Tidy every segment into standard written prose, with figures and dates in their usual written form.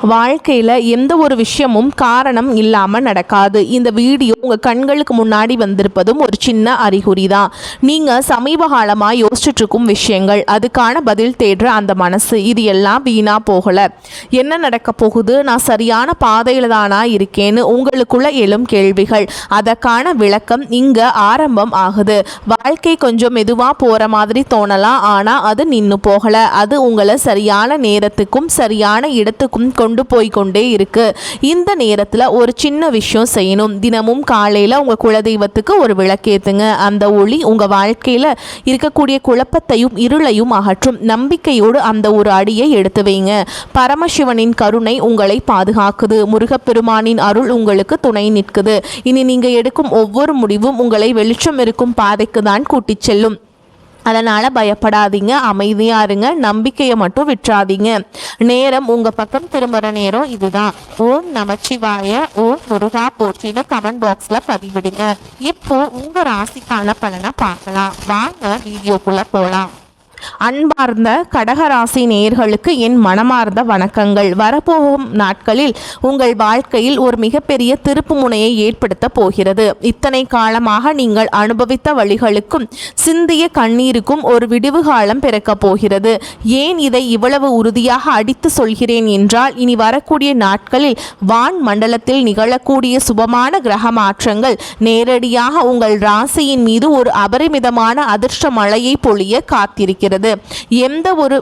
வாழ்க்கையில் எந்த ஒரு விஷயமும் காரணம் இல்லாமல் நடக்காது. இந்த வீடியோ உங்கள் கண்களுக்கு முன்னாடி வந்திருப்பதும் ஒரு சின்ன அறிகுறி தான். நீங்கள் சமீப காலமாக யோசிச்சுட்டு இருக்கும் விஷயங்கள், அதுக்கான பதில் தேடுற அந்த மனசு, இது எல்லாம் வீணாக போகலை. என்ன நடக்க போகுது, நான் சரியான பாதையில் தானா இருக்கேன்னு உங்களுக்குள்ள எழும் கேள்விகள், அதற்கான விளக்கம் இங்கே ஆரம்பம் ஆகுது. வாழ்க்கை கொஞ்சம் மெதுவாக போகிற மாதிரி தோணலாம், ஆனால் அது நின்று போகலை. அது உங்களை சரியான நேரத்துக்கும் சரியான இடத்துக்கும் கொண்டு போய்கொண்டே இருக்கு. இந்த நேரத்தில் ஒரு சின்ன விஷயம் செய்யணும். தினமும் காலையில் உங்கள் குலதெய்வத்துக்கு ஒரு விளக்கேத்துங்க. அந்த ஒளி உங்கள் வாழ்க்கையில் இருக்கக்கூடிய குழப்பத்தையும் இருளையும் அகற்றும். நம்பிக்கையோடு அந்த ஒரு அடியை எடுத்து வைங்க. பரமசிவனின் கருணை உங்களை பாதுகாக்குது. முருகப்பெருமானின் அருள் உங்களுக்கு துணை நிற்குது. இனி நீங்கள் எடுக்கும் ஒவ்வொரு முடிவும் உங்களை வெளிச்சம் இருக்கும் பாதைக்கு தான் கூட்டிச் செல்லும். அதனால் பயப்படாதீங்க, அமைதியாக இருங்க, நம்பிக்கையை மட்டும் விட்டுறாதீங்க. நேரம் உங்கள் பக்கம் திரும்புகிற நேரம் இதுதான். ஓம் நமச்சிவாய, ஓம் முருகா போற்றின்னு கமெண்ட் பாக்ஸில் பதிவிடுங்க. இப்போ உங்கள் ராசிக்கான பலனை பார்க்கலாம். வாங்க வீடியோக்குள்ளே போகலாம். அன்பார்ந்த கடகராசி நேயர்களுக்கு என் மனமார்ந்த வணக்கங்கள். வரப்போகும் நாட்களில் உங்கள் வாழ்க்கையில் ஒரு மிகப்பெரிய திருப்பு முனையை ஏற்படுத்த போகிறது. இத்தனை காலமாக நீங்கள் அனுபவித்த வழிகளுக்கும் சிந்திய கண்ணீருக்கும் ஒரு விடிவு காலம் பிறக்கப் போகிறது. ஏன் இதை இவ்வளவு உறுதியாக அடித்து சொல்கிறேன் என்றால், இனி வரக்கூடிய நாட்களில் வான் மண்டலத்தில் நிகழக்கூடிய சுபமான கிரக மாற்றங்கள் நேரடியாக உங்கள் ராசியின் மீது ஒரு அபரிமிதமான அதிர்ஷ்ட மழையை பொழிய காத்திருக்கிறது. எந்த ஒரு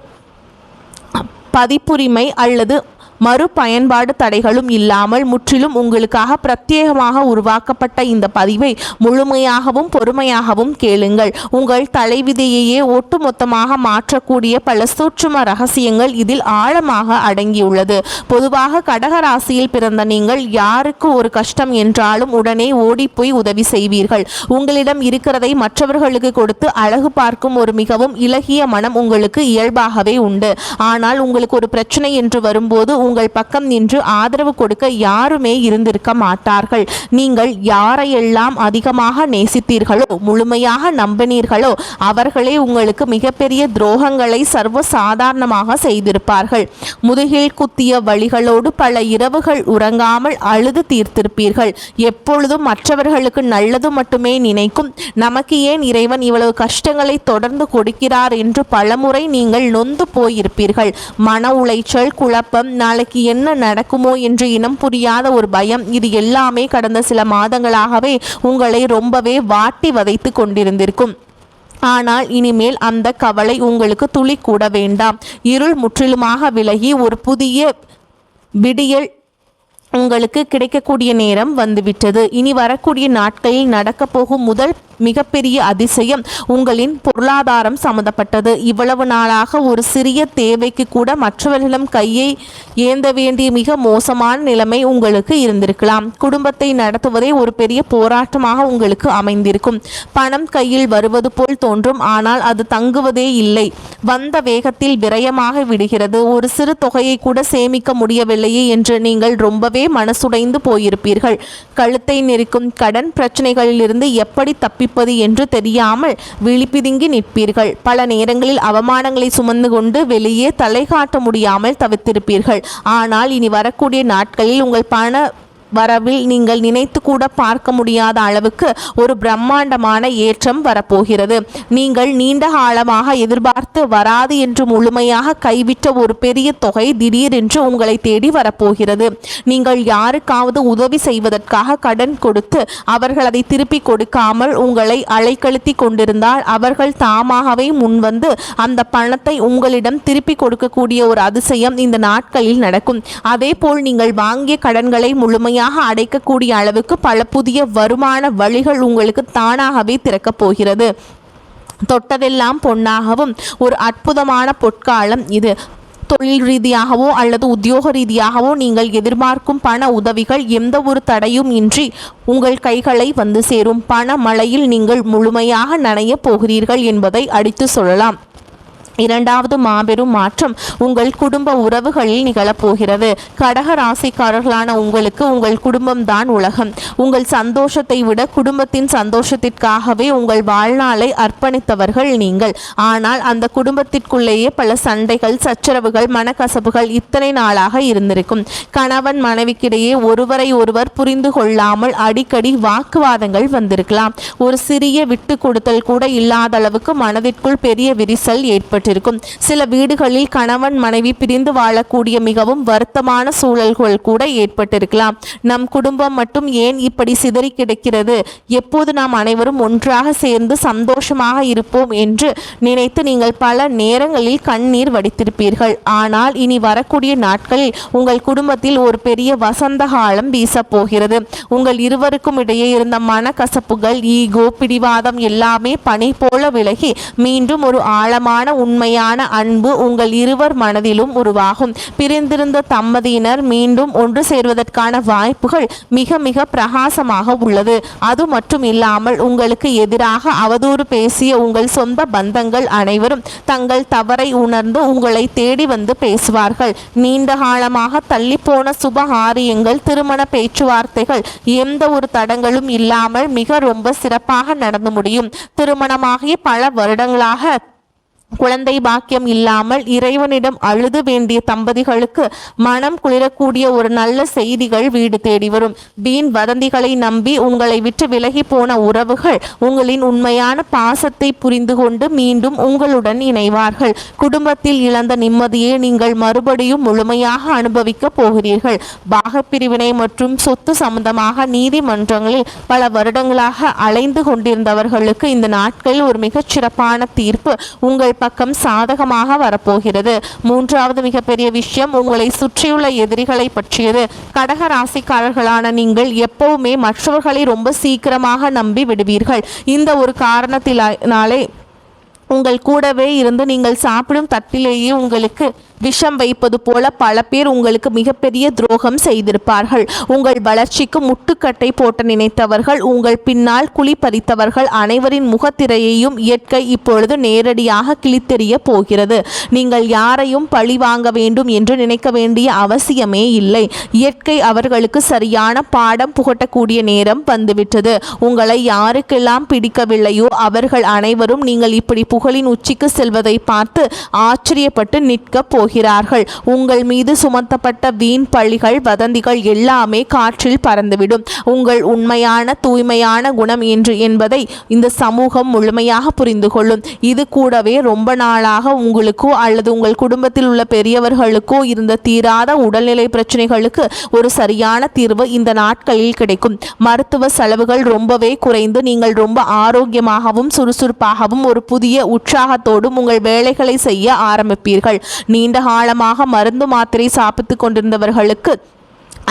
பதிப்புரிமை அல்லது மறுபயன்பாடு தடைகளும் இல்லாமல் முற்றிலும் உங்களுக்காக பிரத்யேகமாக உருவாக்கப்பட்ட இந்த பதிவை முழுமையாகவும் பொறுமையாகவும் கேளுங்கள். உங்கள் தலைவிதியையே ஒட்டுமொத்தமாக மாற்றக்கூடிய பல சூட்சும ரகசியங்கள் இதில் ஆழமாக அடங்கியுள்ளது. பொதுவாக கடகராசியில் பிறந்த நீங்கள் யாருக்கு ஒரு கஷ்டம் என்றாலும் உடனே ஓடிப்போய் உதவி செய்வீர்கள். உங்களிடம் இருக்கிறதை மற்றவர்களுக்கு கொடுத்து அழகு பார்க்கும் ஒரு மிகவும் இலகிய மனம் உங்களுக்கு இயல்பாகவே உண்டு. ஆனால் உங்களுக்கு ஒரு பிரச்சனை என்று வரும்போது உங்கள் பக்கம் நின்று ஆதரவு கொடுக்க யாருமே இருந்திருக்க மாட்டார்கள். நீங்கள் யாரையெல்லாம் அதிகமாக நேசித்தீர்களோ, முழுமையாக நம்பினீர்களோ, அவர்களே உங்களுக்கு மிகப்பெரிய துரோகங்களை சர்வ சாதாரணமாக செய்திருப்பார்கள். முதுகில் குத்திய வழிகளோடு பல இரவுகள் உறங்காமல் அழுது தீர்த்திருப்பீர்கள். எப்பொழுதும் மற்றவர்களுக்கு நல்லது மட்டுமே நினைக்கும் நமக்கு ஏன் இறைவன் இவ்வளவு கஷ்டங்களை தொடர்ந்து கொடுக்கிறார் என்று பலமுறை நீங்கள் நொந்து போயிருப்பீர்கள். மன உளைச்சல், குழப்பம், நாளைக்கு என்ன நடக்குமோ என்று இனம் புரியாத ஒரு பயம், இது எல்லாமே கடந்த சில மாதங்களாகவே உங்களை ரொம்பவே வாட்டி வதைத்து கொண்டிருந்திருக்கும். ஆனால் இனிமேல் அந்த கவலை உங்களுக்கு துளி கூட வேண்டாம். இருள் முற்றிலுமாக விலகி ஒரு புதிய விடியல் உங்களுக்கு கிடைக்கக்கூடிய நேரம் வந்துவிட்டது. இனி வரக்கூடிய நாட்களில் நடக்க போகும் முதல் மிகப்பெரிய அதிசயம் உங்களின் பொருளாதாரம் சம்பந்தப்பட்டது. இவ்வளவு நாளாக ஒரு சிறிய தேவைக்கு கூட மற்றவர்களிடம் கையை ஏந்த வேண்டிய மிக மோசமான நிலைமை உங்களுக்கு இருந்திருக்கலாம். குடும்பத்தை நடத்துவதே ஒரு பெரிய போராட்டமாக உங்களுக்கு அமைந்திருக்கும். பணம் கையில் வருவது போல் தோன்றும், ஆனால் அது தங்குவதே இல்லை. வந்த வேகத்தில் விரயமாக விடுகிறது. ஒரு சிறு தொகையை கூட சேமிக்க முடியவில்லையே என்று நீங்கள் ரொம்பவே மனசுடைந்து போயிருப்பீர்கள். கழுத்தை நெரிக்கும் கடன் பிரச்சனைகளிலிருந்து எப்படி தப்பி என்று தெரியாமல் விழிப்பிதுங்கி நிற்பீர்கள். பல நேரங்களில் அவமானங்களை சுமந்து கொண்டு வெளியே தலை காட்ட முடியாமல் தவித்திருப்பீர்கள். ஆனால் இனி வரக்கூடிய நாட்களில் உங்கள் பண வரவில் நீங்கள் நினைத்து கூட பார்க்க முடியாத அளவுக்கு ஒரு பிரம்மாண்டமான ஏற்றம் வரப்போகிறது. நீங்கள் நீண்ட காலமாக எதிர்பார்த்து வராது என்று முழுமையாக கைவிட்ட ஒரு பெரிய தொகை திடீரென்று உங்களை தேடி வரப்போகிறது. நீங்கள் யாருக்காவது உதவி செய்வதற்காக கடன் கொடுத்து அவர்கள் அதை திருப்பி கொடுக்காமல் உங்களை அலைக்கழுத்தி கொண்டிருந்தால் அவர்கள் தாமாகவே முன்வந்து அந்த பணத்தை உங்களிடம் திருப்பி கொடுக்கக்கூடிய ஒரு அதிசயம் இந்த நாட்களில் நடக்கும். அதே போல் நீங்கள் வாங்கிய கடன்களை முழுமையாக அடைக்கக்கூடிய அளவுக்கு பல புதிய வருமான வழிகள் உங்களுக்கு தானாகவே திறக்கப் போகிறது. தொட்டதெல்லாம் பொன்னாகவும் ஒரு அற்புதமான பொற்காலம் இது. தொழில் ரீதியாகவோ அல்லது உத்தியோக ரீதியாகவோ நீங்கள் எதிர்பார்க்கும் பண உதவிகள் எந்த ஒரு தடையும் இன்றி உங்கள் கைகளை வந்து சேரும். பண மழையில் நீங்கள் முழுமையாக நனைய போகிறீர்கள் என்பதை அடித்து சொல்லலாம். இரண்டாவது மாபெரும் மாற்றம் உங்கள் குடும்ப உறவுகளில் நிகழப்போகிறது. கடக ராசிக்காரர்களான உங்களுக்கு உங்கள் குடும்பம்தான் உலகம். உங்கள் சந்தோஷத்தை விட குடும்பத்தின் சந்தோஷத்திற்காகவே உங்கள் வாழ்நாளை அர்ப்பணித்தவர்கள் நீங்கள். ஆனால் அந்த குடும்பத்திற்குள்ளேயே பல சண்டைகள், சச்சரவுகள், மனக்கசப்புகள் இத்தனை நாளாக இருந்திருக்கும். கணவன் மனைவிக்கிடையே ஒருவரை ஒருவர் புரிந்து கொள்ளாமல் அடிக்கடி வாக்குவாதங்கள் வந்திருக்கலாம். ஒரு சிறிய விட்டு கொடுத்தல் கூட இல்லாத அளவுக்கு மனதிற்குள் பெரிய விரிசல் ஏற்பட்டு இருக்கும். சில வீடுகளில் கணவன் மனைவி பிரிந்து வாழக்கூடிய மிகவும் வருத்தமான சூழல்கள் கூட ஏற்பட்டிருக்கலாம். நம் குடும்பம் மட்டும் ஏன் இப்படி சிதறி கிடக்கிறது, எப்போது நாம் அனைவரும் ஒன்றாக சேர்ந்து சந்தோஷமாக இருப்போம் என்று நினைத்து நீங்கள் பல நேரங்களில் கண்ணீர் வடித்திருப்பீர்கள். ஆனால் இனி வரக்கூடிய நாட்களில் உங்கள் குடும்பத்தில் ஒரு பெரிய வசந்த காலம் வீசப்போகிறது. உங்கள் இருவருக்கும் இடையே இருந்த மனக்கசப்புகள், ஈகோ, பிடிவாதம் எல்லாமே பனி போல விலகி மீண்டும் ஒரு ஆழமான உண்மையான அன்பு உங்கள் இருவர் மனதிலும் உருவாகும். பிரிந்திருந்த தம்பதியினர் மீண்டும் ஒன்று சேர்வதற்கான வாய்ப்புகள் மிக மிக பிரகாசமாக உள்ளது. அது மட்டும் இல்லாமல் உங்களுக்கு எதிராக அவதூறு பேசிய உங்கள் சொந்த பந்தங்கள் அனைவரும் தங்கள் தவறை உணர்ந்து உங்களை தேடி வந்து பேசுவார்கள். நீண்ட காலமாக தள்ளிப்போன சுபகாரியங்கள், திருமண பேச்சுவார்த்தைகள் எந்த ஒரு தடங்களும் இல்லாமல் மிக ரொம்ப சிறப்பாக நடந்து முடியும். திருமணமாகிய பல வருடங்களாக குழந்தை பாக்கியம் இல்லாமல் இறைவனிடம் அழுது வேண்டிய தம்பதிகளுக்கு மனம் குளிரக்கூடிய ஒரு நல்ல செய்திகள் வீடு தேடி வரும். வீண் வதந்திகளை நம்பி உங்களை விட்டு விலகி போன உறவுகள் உங்களின் உண்மையான பாசத்தை புரிந்து கொண்டு மீண்டும் உங்களுடன் இணைவார்கள். குடும்பத்தில் இழந்த நிம்மதியை நீங்கள் மறுபடியும் முழுமையாக அனுபவிக்க போகிறீர்கள். பாகப்பிரிவினை மற்றும் சொத்து சம்பந்தமாக நீதிமன்றங்களில் பல வருடங்களாக அலைந்து கொண்டிருந்தவர்களுக்கு இந்த நாட்களில் ஒரு மிகச் சிறப்பான தீர்ப்பு உங்கள் பக்கம் சாதகமாக வரப்போகிறது. மூன்றாவது மிகப்பெரிய விஷயம் உங்களை சுற்றியுள்ள எதிரிகளை பற்றியது. கடக ராசிக்காரர்களான நீங்கள் எப்பவுமே மற்றவர்களை ரொம்ப சீக்கிரமாக நம்பி விடுவீர்கள். இந்த ஒரு காரணத்தினாலே உங்கள் கூடவே இருந்து நீங்கள் சாப்பிடும் தட்டிலேயே உங்களுக்கு விஷம் வைப்பது போல பல பேர் உங்களுக்கு மிகப்பெரிய துரோகம் செய்திருப்பார்கள். உங்கள் வளர்ச்சிக்கு முட்டுக்கட்டை போட்ட நினைத்தவர்கள், உங்கள் பின்னால் குழி பறித்தவர்கள் அனைவரின் முகத்திரையையும் இயற்கை இப்பொழுது நேரடியாக கிழித்தெறிய போகிறது. நீங்கள் யாரையும் பழி வாங்க வேண்டும் என்று நினைக்க வேண்டிய அவசியமே இல்லை. இயற்கை அவர்களுக்கு சரியான பாடம் புகட்டக்கூடிய நேரம் வந்துவிட்டது. உங்களை யாருக்கெல்லாம் பிடிக்கவில்லையோ அவர்கள் அனைவரும் நீங்கள் இப்படி புகழின் உச்சிக்கு செல்வதை பார்த்து ஆச்சரியப்பட்டு நிற்க போகிறார்கள். உங்கள் மீது சுமத்தப்பட்ட வீண் பழிகள், வதந்திகள் எல்லாமே காற்றில் பறந்துவிடும். உங்கள் உண்மையான தூய்மையான குணம் என்று என்பதை இந்த சமூகம் முழுமையாக புரிந்து கொள்ளும். இது கூடவே ரொம்ப நாளாக உங்களுக்கோ அல்லது உங்கள் குடும்பத்தில் உள்ள பெரியவர்களுக்கோ இருந்த தீராத உடல்நிலை பிரச்சனைகளுக்கு ஒரு சரியான தீர்வு இந்த நாட்களில் கிடைக்கும். மருத்துவ செலவுகள் ரொம்பவே குறைந்து நீங்கள் ரொம்ப ஆரோக்கியமாகவும் சுறுசுறுப்பாகவும் ஒரு புதிய உற்சாகத்தோடும் உங்கள் வேலைகளை செய்ய ஆரம்பிப்பீர்கள். நீண்ட காலமாக மருந்து மாத்திரை சாப்பிட்டு கொண்டிருந்தவர்களுக்கு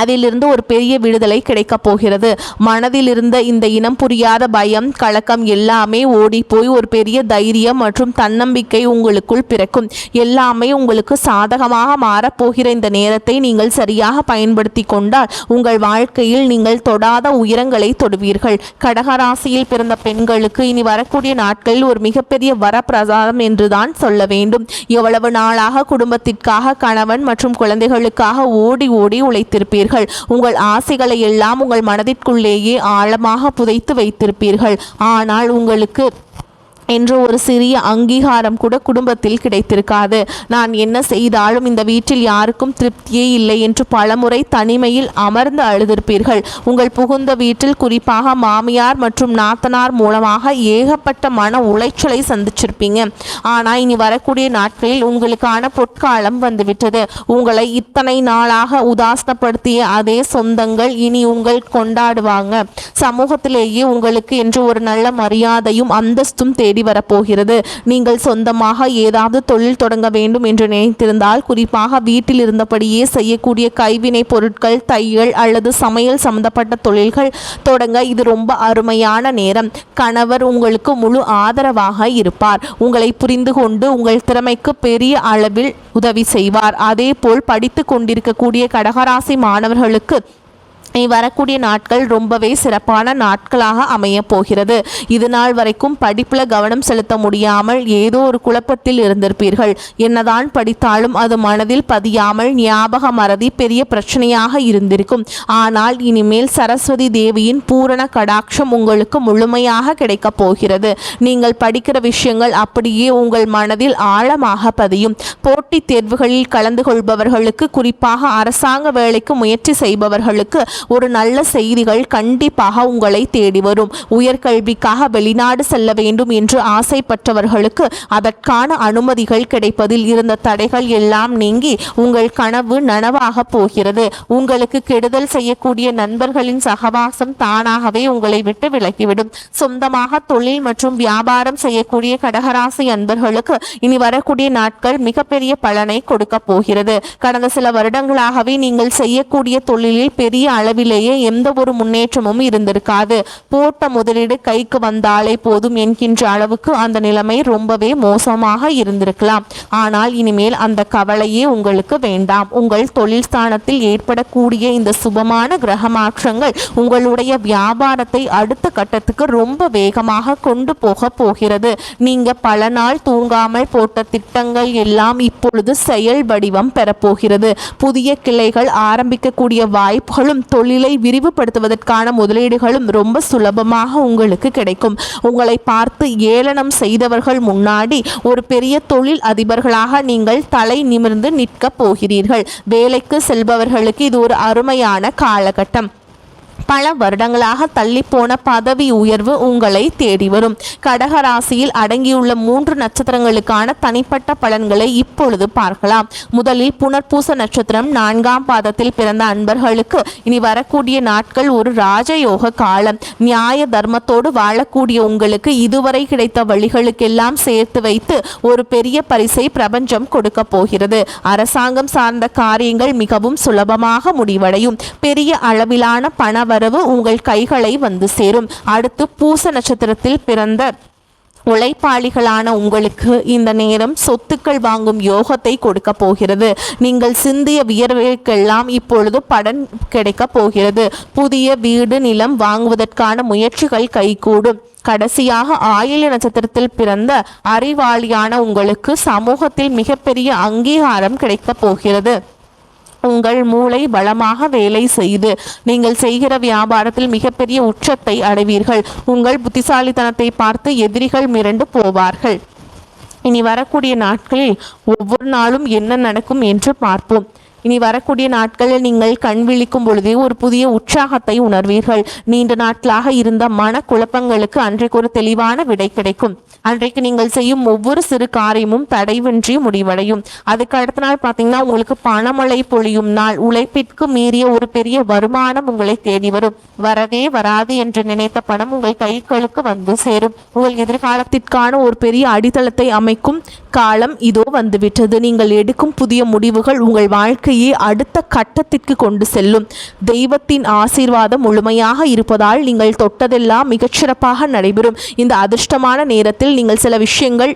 அதிலிருந்து ஒரு பெரிய விடுதலை கிடைக்கப் போகிறது. மனதில் இருந்த இந்த இனம் புரியாத பயம், கலக்கம் எல்லாமே ஓடி போய் ஒரு பெரிய தைரியம் மற்றும் தன்னம்பிக்கை உங்களுக்குள் பிறக்கும். எல்லாமே உங்களுக்கு சாதகமாக மாறப்போகிற இந்த நேரத்தை நீங்கள் சரியாக பயன்படுத்தி கொண்டால் உங்கள் வாழ்க்கையில் நீங்கள் தொடாத உயரங்களை தொடுவீர்கள். கடகராசியில் பிறந்த பெண்களுக்கு இனி வரக்கூடிய நாட்களில் ஒரு மிகப்பெரிய வரப்பிரசாதம் என்றுதான் சொல்ல வேண்டும். எவ்வளவு நாளாக குடும்பத்திற்காக, கணவன் மற்றும் குழந்தைகளுக்காக ஓடி ஓடி உழைத்திருப்பீர்கள். உங்கள் ஆசைகளை எல்லாம் உங்கள் மனதிற்குள்ளேயே ஆழமாக புதைத்து வைத்திருப்பீர்கள். ஆனால் உங்களுக்கு என்று ஒரு சிறிய அங்கீகாரம் கூட குடும்பத்தில் கிடைத்திருக்காது. நான் என்ன செய்தாலும் இந்த வீட்டில் யாருக்கும் திருப்தியே இல்லை என்று பலமுறை தனிமையில் அமர்ந்து அழுதிருப்பீர்கள். உங்கள் புகுந்த வீட்டில் குறிப்பாக மாமியார் மற்றும் நாத்தனார் மூலமாக ஏகப்பட்ட மன உளைச்சலை சந்திச்சிருப்பீங்க. ஆனால் இனி வரக்கூடிய நாட்களில் உங்களுக்கான பொற்காலம் வந்துவிட்டது. உங்களை இத்தனை நாளாக உதாசனப்படுத்திய அதே சொந்தங்கள் இனி உங்கள் கொண்டாடுவாங்க. சமூகத்திலேயே உங்களுக்கு என்று ஒரு நல்ல மரியாதையும் அந்தஸ்தும் தேடி வரப்போகிறது. நீங்கள் சொந்தமாக ஏதாவது தொழில் தொடங்க வேண்டும் என்று நினைத்திருந்தால், குறிப்பாக வீட்டில் இருந்தபடியே செய்யக்கூடிய கைவினை பொருட்கள், தையல் அல்லது சமையல் சம்பந்தப்பட்ட தொழில்கள் தொடங்க இது ரொம்ப அருமையான நேரம். கணவர் உங்களுக்கு முழு ஆதரவாக இருப்பார். உங்களை புரிந்து கொண்டு உங்கள் திறமைக்கு பெரிய அளவில் உதவி செய்வார். அதே போல் படித்து கொண்டிருக்கக்கூடிய கடகராசி மாணவர்களுக்கு வரக்கூடிய நாட்கள் ரொம்பவே சிறப்பான நாட்களாக அமைய போகிறது. இது நாள் வரைக்கும் படிப்புல கவனம் செலுத்த முடியாமல் ஏதோ ஒரு குழப்பத்தில் இருந்திருப்பீர்கள். என்னதான் படித்தாலும் அது மனதில் பதியாமல் ஞாபக மறதி பெரிய பிரச்சனையாக இருந்திருக்கும். ஆனால் இனிமேல் சரஸ்வதி தேவியின் பூரண கடாட்சம் உங்களுக்கு முழுமையாக கிடைக்கப் போகிறது. நீங்கள் படிக்கிற விஷயங்கள் அப்படியே உங்கள் மனதில் ஆழமாக பதியும். போட்டித் தேர்வுகளில் கலந்து கொள்பவர்களுக்கு, குறிப்பாக அரசாங்க வேலைக்கு முயற்சி செய்பவர்களுக்கு ஒரு நல்ல செய்திகள் கண்டிப்பாக உங்களை தேடி வரும். உயர்கல்விக்காக வெளிநாடு செல்ல வேண்டும் என்று ஆசைப்பட்டவர்களுக்கு அதற்கான அனுமதிகள் கிடைப்பதில் இருந்த தடைகள் எல்லாம் நீங்கி உங்கள் கனவு நனவாக போகிறது. உங்களுக்கு கெடுதல் செய்யக்கூடிய நண்பர்களின் சகவாசம் தானாகவே உங்களை விட்டு விலகிவிடும். சொந்தமாக தொழில் மற்றும் வியாபாரம் செய்யக்கூடிய கடகராசி அன்பர்களுக்கு இனி வரக்கூடிய நாட்கள் மிகப்பெரிய பலனை கொடுக்க போகிறது. கடந்த சில வருடங்களாகவே நீங்கள் செய்யக்கூடிய தொழிலில் பெரிய அளவிலேயே எந்த ஒரு முன்னேற்றமும் இருந்திருக்காது. போட்ட முதலீடு கைக்கு வந்தாலே போதும் என்கின்ற அளவுக்கு அந்த நிலைமை ரொம்பவே மோசமாக இருந்திருக்கலாம். ஆனால் இனிமேல் அந்த கவலையே உங்களுக்கு வேண்டாம். உங்கள் தொழில் ஸ்தானத்தில் ஏற்படக்கூடிய இந்த சுபமான கிரக மாற்றங்கள் உங்களுடைய வியாபாரத்தை அடுத்த கட்டத்துக்கு ரொம்ப வேகமாக கொண்டு போக போகிறது. நீங்க பல நாள் தூங்காமல் போட்ட திட்டங்கள் எல்லாம் இப்பொழுது செயல் வடிவம் பெறப்போகிறது. புதிய கிளைகள் ஆரம்பிக்கக்கூடிய வாய்ப்புகளும் தொழிலை விரிவுபடுத்துவதற்கான முதலீடுகளும் ரொம்ப சுலபமாக உங்களுக்கு கிடைக்கும். உங்களை பார்த்து ஏளனம் செய்தவர்கள் முன்னாடி ஒரு பெரிய தொழில் அதிபர்களாக நீங்கள் தலை நிமிர்ந்து நிற்க போகிறீர்கள். வேலைக்கு செல்பவர்களுக்கு இது ஒரு அருமையான காலகட்டம். பல வருடங்களாக தள்ளிப்போன பதவி உயர்வு உங்களை தேடி வரும். கடகராசியில் அடங்கியுள்ள 3 நட்சத்திரங்களுக்கான தனிப்பட்ட பலன்களை இப்பொழுது பார்க்கலாம். முதலில் புனர்பூச நட்சத்திரம் 4ஆம் பாதத்தில் பிறந்த அன்பர்களுக்கு இனி வரக்கூடிய நாட்கள் ஒரு ராஜயோக காலம். நியாய தர்மத்தோடு வாழக்கூடிய உங்களுக்கு இதுவரை கிடைத்த வழிகளுக்கெல்லாம் சேர்த்து வைத்து ஒரு பெரிய பரிசை பிரபஞ்சம் கொடுக்க போகிறது. அரசாங்கம் சார்ந்த காரியங்கள் மிகவும் சுலபமாக முடிவடையும். பெரிய அளவிலான பண வரவு உங்கள் கைகளை வந்து சேரும். அடுத்து பூச நட்சத்திரத்தில் பிறந்த உழைப்பாளிகளான உங்களுக்கு இந்த நேரம் சொத்துக்கள் வாங்கும் யோகத்தை கொடுக்க போகிறது. நீங்கள் சிந்திய வியர்வுக்கெல்லாம் இப்பொழுது பலன் கிடைக்க போகிறது. புதிய வீடு நிலம் வாங்குவதற்கான முயற்சிகள் கைகூடும். கடைசியாக ஆயில்ய நட்சத்திரத்தில் பிறந்த அறிவாளியான உங்களுக்கு சமூகத்தில் மிகப்பெரிய அங்கீகாரம் கிடைக்க போகிறது. உங்கள் மூளை பலமாக வேலை செய்து நீங்கள் செய்கிற வியாபாரத்தில் மிகப்பெரிய உச்சத்தை அடைவீர்கள். உங்கள் புத்திசாலித்தனத்தை பார்த்து எதிரிகள் மிரண்டு போவார்கள். இனி வரக்கூடிய நாட்களில் ஒவ்வொரு நாளும் என்ன நடக்கும் என்று பார்ப்போம். இனி வரக்கூடிய நாட்களில் நீங்கள் கண் விழிக்கும் பொழுதே ஒரு புதிய உற்சாகத்தை உணர்வீர்கள். நீண்ட நாட்களாக இருந்த மன குழப்பங்களுக்கு அன்றைக்கு ஒரு தெளிவான விடை கிடைக்கும். அன்றைக்கு நீங்கள் செய்யும் ஒவ்வொரு சிறு காரியமும் தடைவின்றி முடிவடையும். அதுக்கு அடுத்த நாள் பார்த்தீங்கன்னா உங்களுக்கு பணமழை பொழியும் நாள். உழைப்பிற்கு மீறிய ஒரு பெரிய வருமானம் உங்களை தேடி வரும். வரவே வராது என்று நினைத்த பணம் உங்கள் கைகளுக்கு வந்து சேரும். உங்கள் எதிர்காலத்திற்கான ஒரு பெரிய அடித்தளத்தை அமைக்கும் காலம் இதோ வந்துவிட்டது. நீங்கள் எடுக்கும் புதிய முடிவுகள் உங்கள் வாழ்க்கையை அடுத்த கட்டத்திற்கு கொண்டு செல்லும். தெய்வத்தின் ஆசீர்வாதம் முழுமையாக இருப்பதால் நீங்கள் தொட்டதெல்லாம் மிகச்சிறப்பாக நடைபெறும். இந்த அதிர்ஷ்டமான நேரத்தில் நீங்கள் சில விஷயங்கள்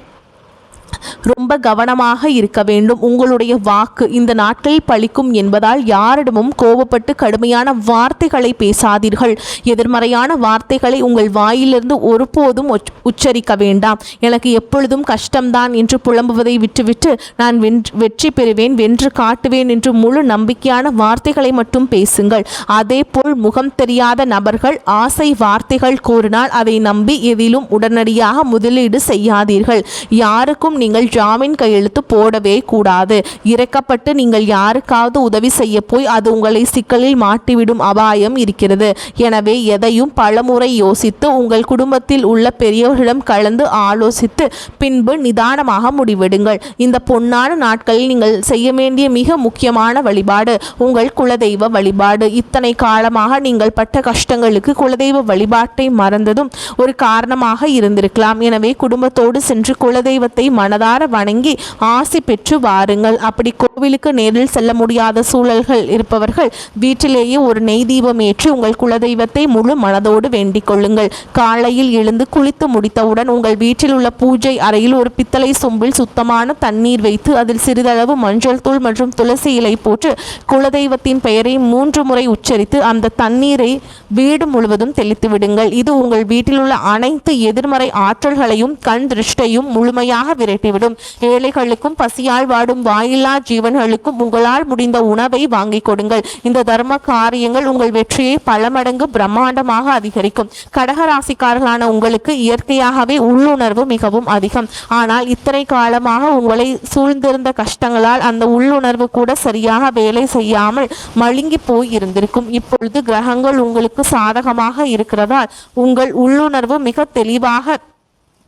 ரொம்ப கவனமாக இருக்க வேண்டும். உங்களுடைய வாக்கு இந்த நாட்களில் பலிக்கும் என்பதால் யாரிடமும் கோபப்பட்டு கடுமையான வார்த்தைகளை பேசாதீர்கள். எதிர்மறையான வார்த்தைகளை உங்கள் வாயிலிருந்து ஒருபோதும் உச்சரிக்க வேண்டாம். எனக்கு எப்பொழுதும் கஷ்டம்தான் என்று புலம்புவதை விட்டுவிட்டு நான் வெற்றி பெறுவேன், வென்று காட்டுவேன் என்று முழு நம்பிக்கையான வார்த்தைகளை மட்டும் பேசுங்கள். அதேபோல் முகம் தெரியாத நபர்கள் ஆசை வார்த்தைகள் கூறினால் அதை நம்பி எதிலும் உடனடியாக முதலீடு செய்யாதீர்கள். யாருக்கும் நீங்கள் ஜாமீன் கையெழுத்து போடவே கூடாது. இறக்கப்பட்டு நீங்கள் யாருக்காவது உதவி செய்ய போய் அது உங்களை சிக்கலில் மாட்டிவிடும் அபாயம் இருக்கிறது. எனவே எதையும் பலமுறை யோசித்து உங்கள் குடும்பத்தில் உள்ள பெரியவர்களிடம் கலந்து ஆலோசித்து பின்பு நிதானமாக முடிவெடுங்கள். இந்த பொன்னான நாட்களில் நீங்கள் செய்ய வேண்டிய மிக முக்கியமான வழிபாடு உங்கள் குலதெய்வ வழிபாடு. இத்தனை காலமாக நீங்கள் பட்ட கஷ்டங்களுக்கு குலதெய்வ வழிபாட்டை மறந்ததும் ஒரு காரணமாக இருந்திருக்கலாம். எனவே குடும்பத்தோடு சென்று குலதெய்வத்தை மனதார வணங்கி ஆசி பெற்று வாருங்கள். அப்படி கோவிலுக்கு நேரில் செல்ல முடியாத சூழல்கள் இருப்பவர்கள் வீட்டிலேயே ஒரு நெய் தீபம் ஏற்றி உங்கள் குலதெய்வத்தை முழு மனதோடு வேண்டிக் கொள்ளுங்கள். காலையில் எழுந்து குளித்து முடித்தவுடன் உங்கள் வீட்டில் உள்ள பூஜை அறையில் ஒரு பித்தளை சொம்பில் சுத்தமான தண்ணீர் வைத்து அதில் சிறிதளவு மஞ்சள் தூள் மற்றும் துளசி இலை போட்டு குலதெய்வத்தின் பெயரை 3 முறை உச்சரித்து அந்த தண்ணீரை வீடு முழுவதும் தெளித்து விடுங்கள். இது உங்கள் வீட்டில் உள்ள அனைத்து எதிர்மறை ஆற்றல்களையும் கண் திருஷ்டையும் முழுமையாக விரட்டிவிடும். ஏழைகளுக்கும் பசியால் வாடும் வாயில்லா ஜீவன்களுக்கும் உங்களால் முடிந்த உணவை வாங்கிக் கொடுங்கள். இந்த தர்ம காரியங்கள் உங்கள் வெற்றியை பல மடங்கு பிரம்மாண்டமாக அதிகரிக்கும். கடகராசிக்காரர்களான உங்களுக்கு இயற்கையாகவே உள்ளுணர்வு மிகவும் அதிகம். ஆனால் இத்தனை காலமாக உங்களை சூழ்ந்திருந்த கஷ்டங்களால் அந்த உள்ளுணர்வு கூட சரியாக வேலை செய்யாமல் மழுங்கி போய் இருந்திருக்கும். இப்பொழுது கிரகங்கள் உங்களுக்கு சாதகமாக இருக்கிறதால் உங்கள் உள்ளுணர்வு மிக தெளிவாக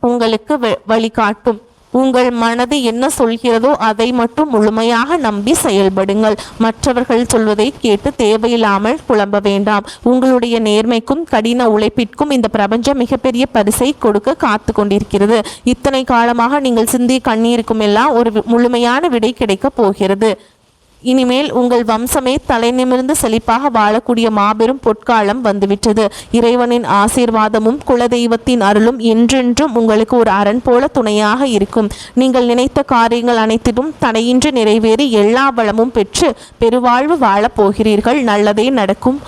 உங்களுக்கு வழிகாட்டும். உங்கள் மனது என்ன சொல்கிறதோ அதை மட்டும் முழுமையாக நம்பி செயல்படுங்கள். மற்றவர்கள் சொல்வதை கேட்டு தேவையில்லாமல் புலம்ப வேண்டாம். உங்களுடைய நேர்மைக்கும் கடின உழைப்பிற்கும் இந்த பிரபஞ்சம் மிகப்பெரிய பரிசை கொடுக்க காத்து கொண்டிருக்கிறது. இத்தனை காலமாக நீங்கள் சிந்திய கண்ணீருக்கும் எல்லாம் ஒரு முழுமையான விடை கிடைக்கப் போகிறது. இனிமேல் உங்கள் வம்சமே தலை நிமிர்ந்து செழிப்பாக வாழக்கூடிய மாபெரும் பொற்காலம் வந்துவிட்டது. இறைவனின் ஆசீர்வாதமும் குலதெய்வத்தின் அருளும் என்றென்றும் உங்களுக்கு ஒரு அரண் போல துணையாக இருக்கும். நீங்கள் நினைத்த காரியங்கள் அனைத்திலும் தடையின்றி நிறைவேறி எல்லா வளமும் பெற்று பெருவாழ்வு வாழப் போகிறீர்கள். நல்லதே நடக்கும்.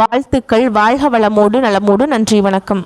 வாழ்த்துக்கள். வாழ்க வளமோடு நலமோடு. நன்றி, வணக்கம்.